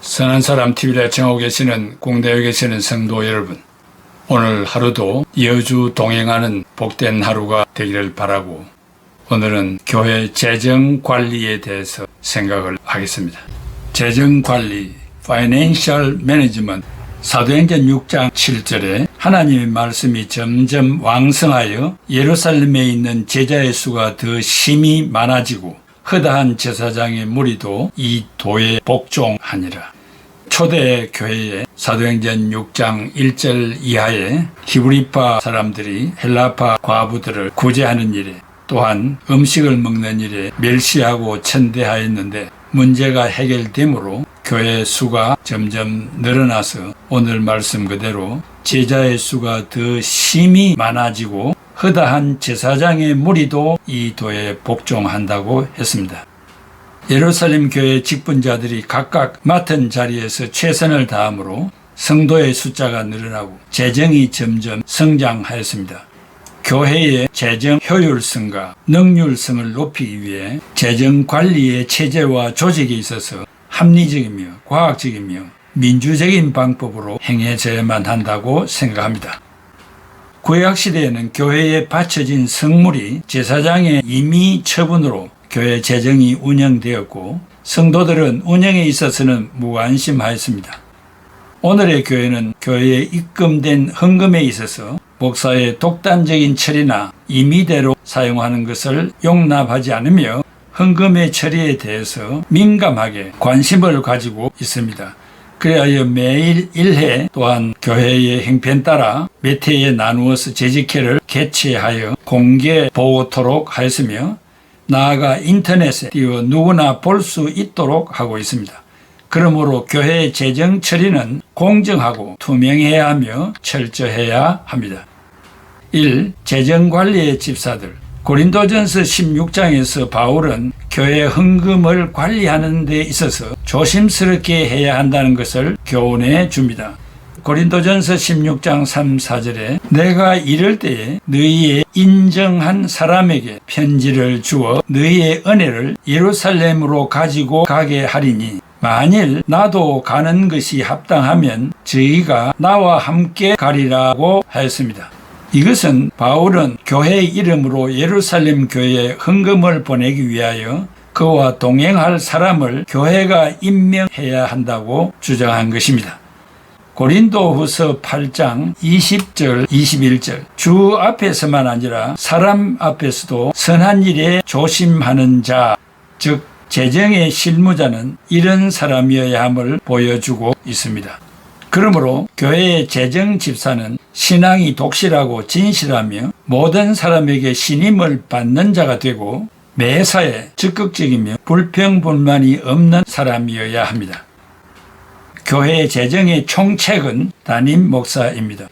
선한 사람 TV를 애청하고 계시는 공대에 계시는 성도 여러분, 오늘 하루도 여주 동행하는 복된 하루가 되기를 바라고 오늘은 교회 재정 관리에 대해서 생각을 하겠습니다. 재정 관리, Financial Management, 사도행전 6장 7절에 하나님의 말씀이 점점 왕성하여 예루살렘에 있는 제자의 수가 더 심히 많아지고 허다한 제사장의 무리도 이 도에 복종하니라. 초대 교회에 사도행전 6장 1절 이하에 히브리파 사람들이 헬라파 과부들을 구제하는 일에, 또한 음식을 먹는 일에 멸시하고 천대하였는데 문제가 해결되므로 교회 수가 점점 늘어나서 오늘 말씀 그대로 제자의 수가 더 심히 많아지고 허다한 제사장의 무리도 이 도에 복종한다고 했습니다. 예루살렘 교회 직분자들이 각각 맡은 자리에서 최선을 다함으로 성도의 숫자가 늘어나고 재정이 점점 성장하였습니다. 교회의 재정 효율성과 능률성을 높이기 위해 재정 관리의 체제와 조직에 있어서 합리적이며 과학적이며 민주적인 방법으로 행해져야만 한다고 생각합니다. 구약시대에는 교회에 바쳐진 성물이 제사장의 임의 처분으로 교회 재정이 운영되었고 성도들은 운영에 있어서는 무관심하였습니다. 오늘의 교회는 교회에 입금된 헌금에 있어서 목사의 독단적인 처리나 임의대로 사용하는 것을 용납하지 않으며 헌금의 처리에 대해서 민감하게 관심을 가지고 있습니다. 그래야 매일 1회 또한 교회의 형편 따라 몇 회에 나누어서 재직회를 개최하여 공개 보고토록 하였으며 나아가 인터넷에 띄워 누구나 볼 수 있도록 하고 있습니다. 그러므로 교회의 재정 처리는 공정하고 투명해야 하며 철저해야 합니다. 1. 재정관리의 집사들. 고린도전서 16장에서 바울은 교회 헌금을 관리하는 데 있어서 조심스럽게 해야 한다는 것을 교훈해 줍니다. 고린도전서 16장 3, 4절에 내가 이럴 때에 너희의 인정한 사람에게 편지를 주어 너희의 은혜를 예루살렘으로 가지고 가게 하리니 만일 나도 가는 것이 합당하면 저희가 나와 함께 가리라고 하였습니다. 이것은 바울은 교회의 이름으로 예루살렘 교회에 헌금을 보내기 위하여 그와 동행할 사람을 교회가 임명해야 한다고 주장한 것입니다. 고린도후서 8장 20절 21절 주 앞에서만 아니라 사람 앞에서도 선한 일에 조심하는 자, 즉 재정의 실무자는 이런 사람이어야 함을 보여주고 있습니다. 그러므로 교회의 재정 집사는 신앙이 독실하고 진실하며 모든 사람에게 신임을 받는 자가 되고 매사에 적극적이며 불평불만이 없는 사람이어야 합니다. 교회의 재정의 총책은 담임 목사입니다.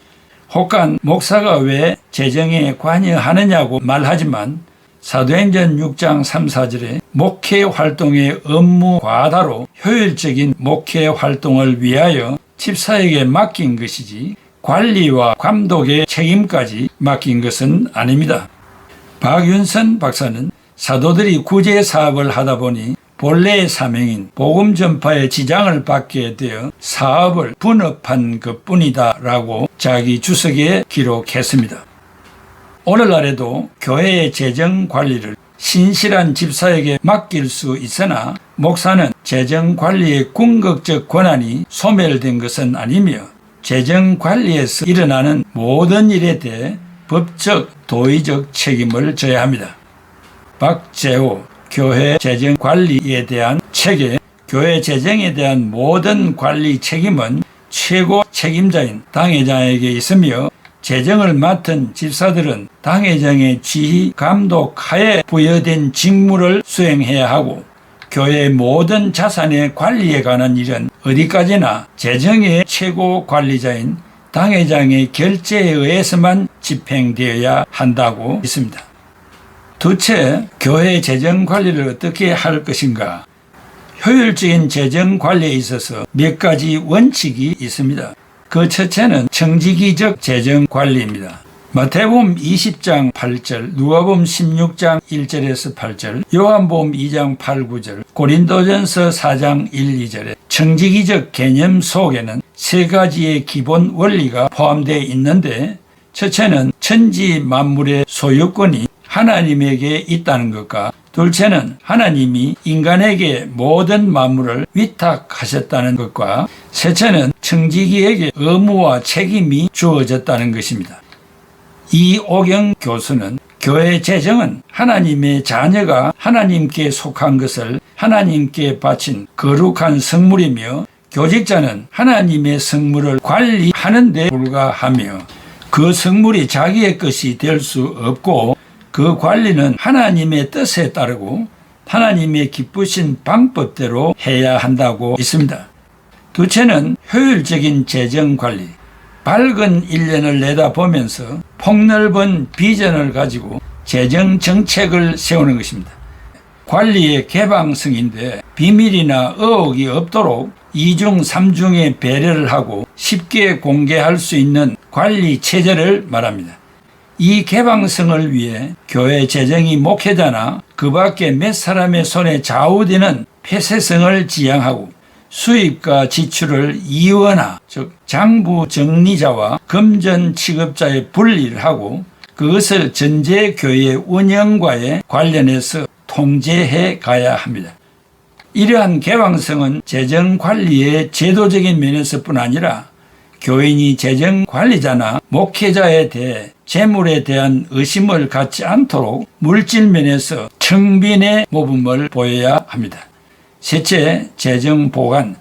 혹간 목사가 왜 재정에 관여하느냐고 말하지만 사도행전 6장 3, 4절에 목회 활동의 업무 과다로 효율적인 목회 활동을 위하여 집사에게 맡긴 것이지 관리와 감독의 책임까지 맡긴 것은 아닙니다. 박윤선 박사는 사도들이 구제 사업을 하다 보니 본래의 사명인 복음 전파에 지장을 받게 되어 사업을 분업한 것뿐이다 라고 자기 주석에 기록했습니다. 오늘날에도 교회의 재정 관리를 신실한 집사에게 맡길 수 있으나 목사는 재정 관리의 궁극적 권한이 소멸된 것은 아니며 재정 관리에서 일어나는 모든 일에 대해 법적, 도의적 책임을 져야 합니다. 박재호 교회 재정 관리에 대한 책에 교회 재정에 대한 모든 관리 책임은 최고 책임자인 당회장에게 있으며 재정을 맡은 집사들은 당회장의 지휘 감독 하에 부여된 직무를 수행해야 하고 교회의 모든 자산의 관리에 관한 일은 어디까지나 재정의 최고 관리자인 당회장의 결재에 의해서만 집행되어야 한다고 있습니다. 두째, 교회 재정 관리를 어떻게 할 것인가? 효율적인 재정 관리에 있어서 몇 가지 원칙이 있습니다. 그 첫째는 정직이적 재정 관리입니다. 마태복음 20장 8절, 누가복음 16장 1절에서 8절, 요한복음 2장 8, 9절, 고린도전서 4장 1, 2절에 청지기적 개념 속에는 세 가지의 기본 원리가 포함되어 있는데, 첫째는 천지 만물의 소유권이 하나님에게 있다는 것과, 둘째는 하나님이 인간에게 모든 만물을 위탁하셨다는 것과, 셋째는 청지기에게 의무와 책임이 주어졌다는 것입니다. 이 오경 교수는 교회 재정은 하나님의 자녀가 하나님께 속한 것을 하나님께 바친 거룩한 성물이며, 교직자는 하나님의 성물을 관리하는 데 불과하며, 그 성물이 자기의 것이 될 수 없고 그 관리는 하나님의 뜻에 따르고 하나님의 기쁘신 방법대로 해야 한다고 있습니다. 둘째는 효율적인 재정관리. 밝은 1년을 내다보면서 폭넓은 비전을 가지고 재정정책을 세우는 것입니다. 관리의 개방성인데 비밀이나 의혹이 없도록 2중 3중의 배려를 하고 쉽게 공개할 수 있는 관리 체제를 말합니다. 이 개방성을 위해 교회 재정이 목회자나 그 밖에 몇 사람의 손에 좌우되는 폐쇄성을 지향하고, 수입과 지출을 이원화, 즉 장부 정리자와 금전 취급자의 분리를 하고, 그것을 전체 교회 운영과의 관련해서 통제해 가야 합니다. 이러한 개방성은 재정관리의 제도적인 면에서뿐 아니라 교인이 재정관리자나 목회자에 대해 재물에 대한 의심을 갖지 않도록 물질면에서 청빈의 모범을 보여야 합니다. 셋째, 재정보관.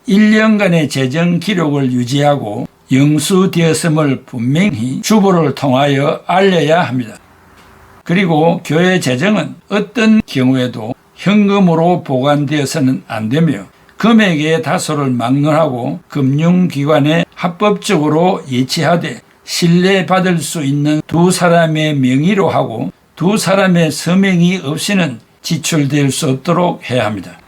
1년간의 재정 기록을 유지하고 영수되었음을 분명히 주보를 통하여 알려야 합니다. 그리고 교회 재정은 어떤 경우에도 현금으로 보관되어서는 안 되며, 금액의 다소를 막론하고 금융기관에 합법적으로 예치하되 신뢰받을 수 있는 두 사람의 명의로 하고, 두 사람의 서명이 없이는 지출될 수 없도록 해야 합니다.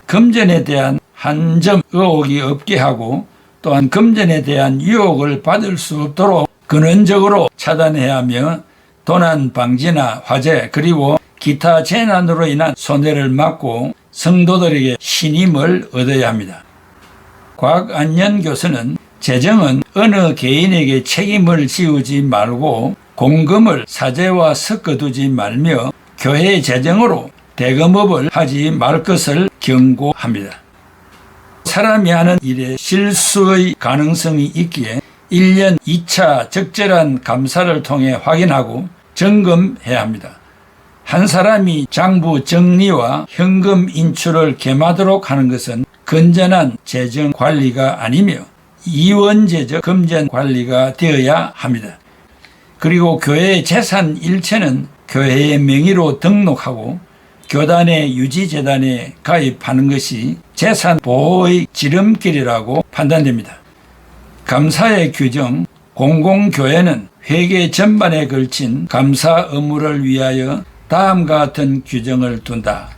금전에 대한 한 점 의혹이 없게 하고, 또한 금전에 대한 유혹을 받을 수 없도록 근원적으로 차단해야 하며, 도난 방지나 화재 그리고 기타 재난으로 인한 손해를 막고 성도들에게 신임을 얻어야 합니다. 곽안년 교수는 재정은 어느 개인에게 책임을 지우지 말고 공금을 사재와 섞어두지 말며 교회의 재정으로 대금업을 하지 말 것을 경고합니다. 사람이 하는 일에 실수의 가능성이 있기에 1년 2차 적절한 감사를 통해 확인하고 점검해야 합니다. 한 사람이 장부 정리와 현금 인출을 겸하도록 하는 것은 건전한 재정 관리가 아니며 이원제적 금전 관리가 되어야 합니다. 그리고 교회의 재산 일체는 교회의 명의로 등록하고 교단의 유지재단에 가입하는 것이 재산 보호의 지름길이라고 판단됩니다. 감사의 규정. 공공교회는 회계 전반에 걸친 감사 업무를 위하여 다음과 같은 규정을 둔다.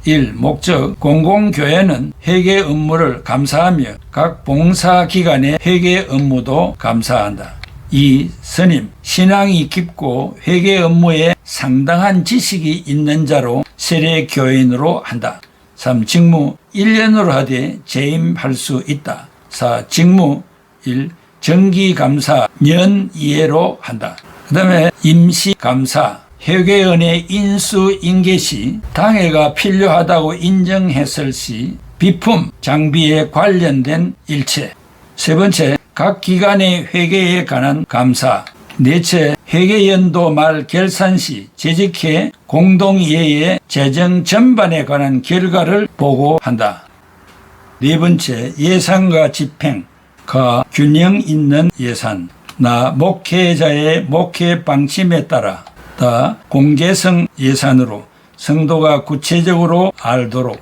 1. 목적. 공공교회는 회계 업무를 감사하며 각 봉사기관의 회계 업무도 감사한다. 2. 선임. 신앙이 깊고 회계 업무에 상당한 지식이 있는 자로 세례교인으로 한다. 3. 직무. 1년으로 하되 재임할 수 있다. 4. 직무. 1. 정기감사 년 이해로 한다. 그 다음에 임시감사. 회계원의 인수인계 시 당회가 필요하다고 인정했을 시 비품, 장비에 관련된 일체. 세 번째, 각 기관의 회계에 관한 감사. 넷째, 회계연도 말 결산 시 재직회 공동회의의 재정 전반에 관한 결과를 보고한다. 네 번째, 예산과 집행. 가 균형 있는 예산. 나 목회자의 목회 방침에 따라 다 공개성 예산으로 성도가 구체적으로 알도록.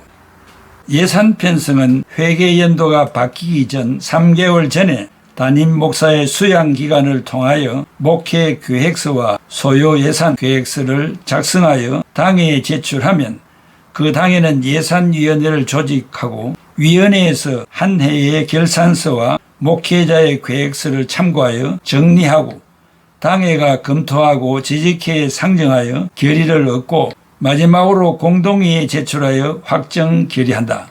예산 편성은 회계 연도가 바뀌기 전 3개월 전에 담임 목사의 수양 기간을 통하여 목회 계획서와 소요 예산 계획서를 작성하여 당회에 제출하면 그 당회는 예산위원회를 조직하고 위원회에서 한 해의 결산서와 목회자의 계획서를 참고하여 정리하고 당회가 검토하고 지직회에 상정하여 결의를 얻고 마지막으로 공동회의에 제출하여 확정 결의한다.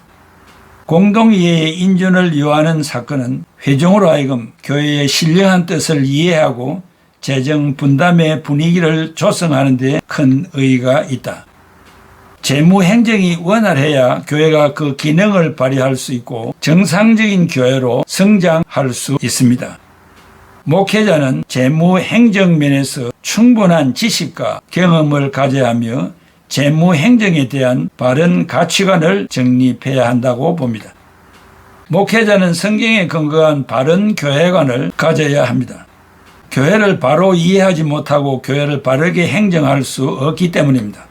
공동회의의 인준을 요하는 사건은 회중으로 하여금 교회의 신령한 뜻을 이해하고 재정 분담의 분위기를 조성하는 데 큰 의의가 있다. 재무행정이 원활해야 교회가 그 기능을 발휘할 수 있고 정상적인 교회로 성장할 수 있습니다. 목회자는 재무행정 면에서 충분한 지식과 경험을 가져야 하며 재무행정에 대한 바른 가치관을 정립해야 한다고 봅니다. 목회자는 성경에 근거한 바른 교회관을 가져야 합니다. 교회를 바로 이해하지 못하고 교회를 바르게 행정할 수 없기 때문입니다.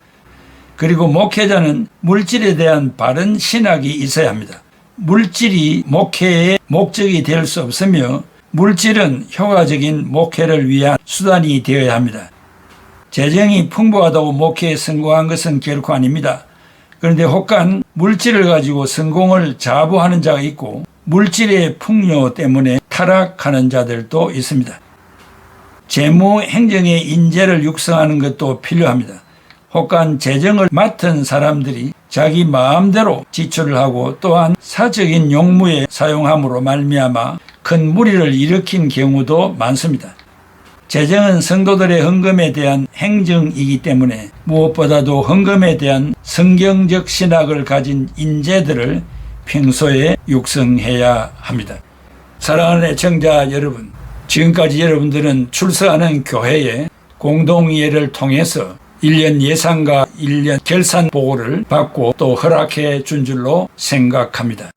그리고 목회자는 물질에 대한 바른 신학이 있어야 합니다. 물질이 목회의 목적이 될 수 없으며 물질은 효과적인 목회를 위한 수단이 되어야 합니다. 재정이 풍부하다고 목회에 성공한 것은 결코 아닙니다. 그런데 혹간 물질을 가지고 성공을 자부하는 자가 있고 물질의 풍요 때문에 타락하는 자들도 있습니다. 재무 행정의 인재를 육성하는 것도 필요합니다. 혹간 재정을 맡은 사람들이 자기 마음대로 지출을 하고 또한 사적인 용무에 사용함으로 말미암아 큰 무리를 일으킨 경우도 많습니다. 재정은 성도들의 헌금에 대한 행정이기 때문에 무엇보다도 헌금에 대한 성경적 신학을 가진 인재들을 평소에 육성해야 합니다. 사랑하는 애청자 여러분, 지금까지 여러분들은 출석하는 교회의 공동회의를 통해서 1년 예산과 1년 결산 보고를 받고 또 허락해 준 줄로 생각합니다.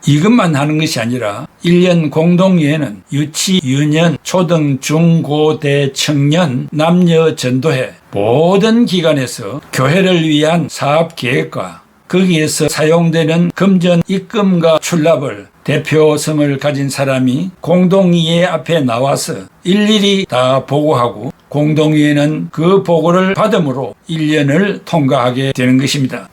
이것만 하는 것이 아니라 1년 공동회의는 유치, 유년, 초등, 중, 고, 대, 청년, 남녀 전도회 모든 기관에서 교회를 위한 사업 계획과 거기에서 사용되는 금전 입금과 출납을 대표성을 가진 사람이 공동회의 앞에 나와서 일일이 다 보고하고 공동회의는 그 보고를 받음으로 1년을 통과하게 되는 것입니다.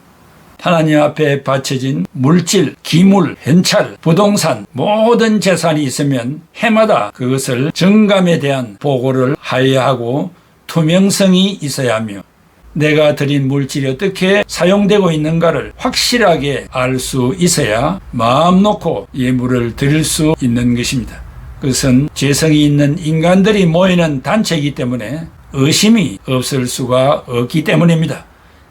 하나님 앞에 바쳐진 물질, 기물, 현찰, 부동산 모든 재산이 있으면 해마다 그것을 정감에 대한 보고를 하여야 하고 투명성이 있어야 하며 내가 드린 물질이 어떻게 사용되고 있는가를 확실하게 알 수 있어야 마음 놓고 예물을 드릴 수 있는 것입니다. 그것은 재성이 있는 인간들이 모이는 단체이기 때문에 의심이 없을 수가 없기 때문입니다.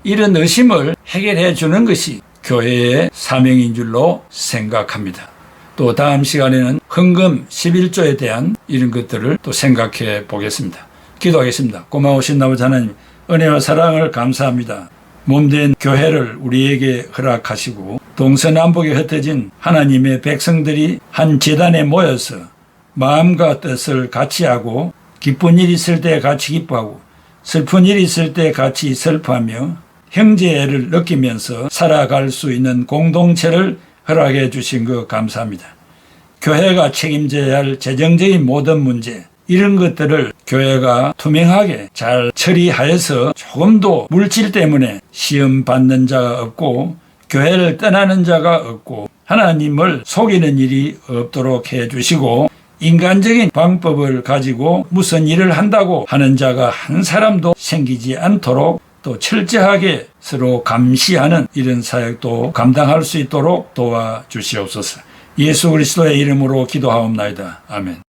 이런 의심을 해결해 주는 것이 교회의 사명인 줄로 생각합니다. 또 다음 시간에는 헌금 11조에 대한 이런 것들을 또 생각해 보겠습니다. 기도하겠습니다. 고마우신 아버지 하나님, 은혜와 사랑을 감사합니다. 몸된 교회를 우리에게 허락하시고 동서남북에 흩어진 하나님의 백성들이 한 제단에 모여서 마음과 뜻을 같이 하고 기쁜 일이 있을 때 같이 기뻐하고 슬픈 일이 있을 때 같이 슬퍼하며 형제애를 느끼면서 살아갈 수 있는 공동체를 허락해 주신 것 감사합니다. 교회가 책임져야 할 재정적인 모든 문제, 이런 것들을 교회가 투명하게 잘 처리하여서 조금도 물질 때문에 시험 받는 자가 없고 교회를 떠나는 자가 없고 하나님을 속이는 일이 없도록 해주시고 인간적인 방법을 가지고 무슨 일을 한다고 하는 자가 한 사람도 생기지 않도록 또 철저하게 서로 감시하는 이런 사역도 감당할 수 있도록 도와주시옵소서. 예수 그리스도의 이름으로 기도하옵나이다. 아멘.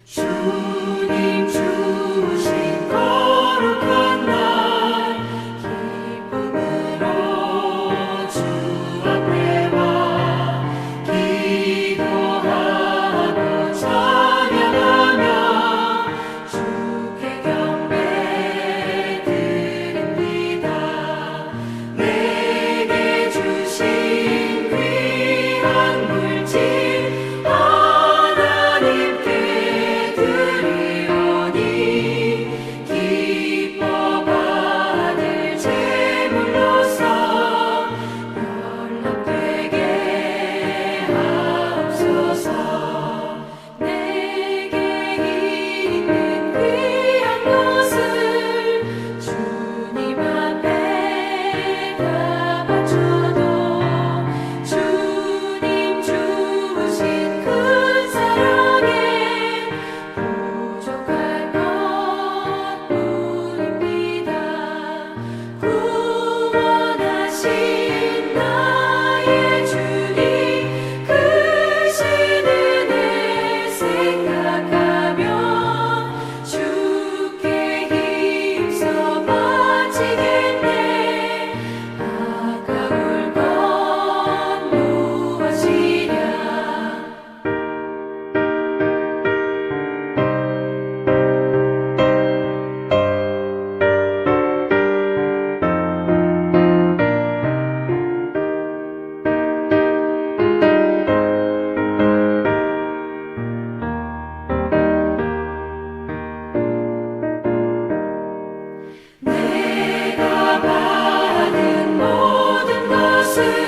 하나님께 것을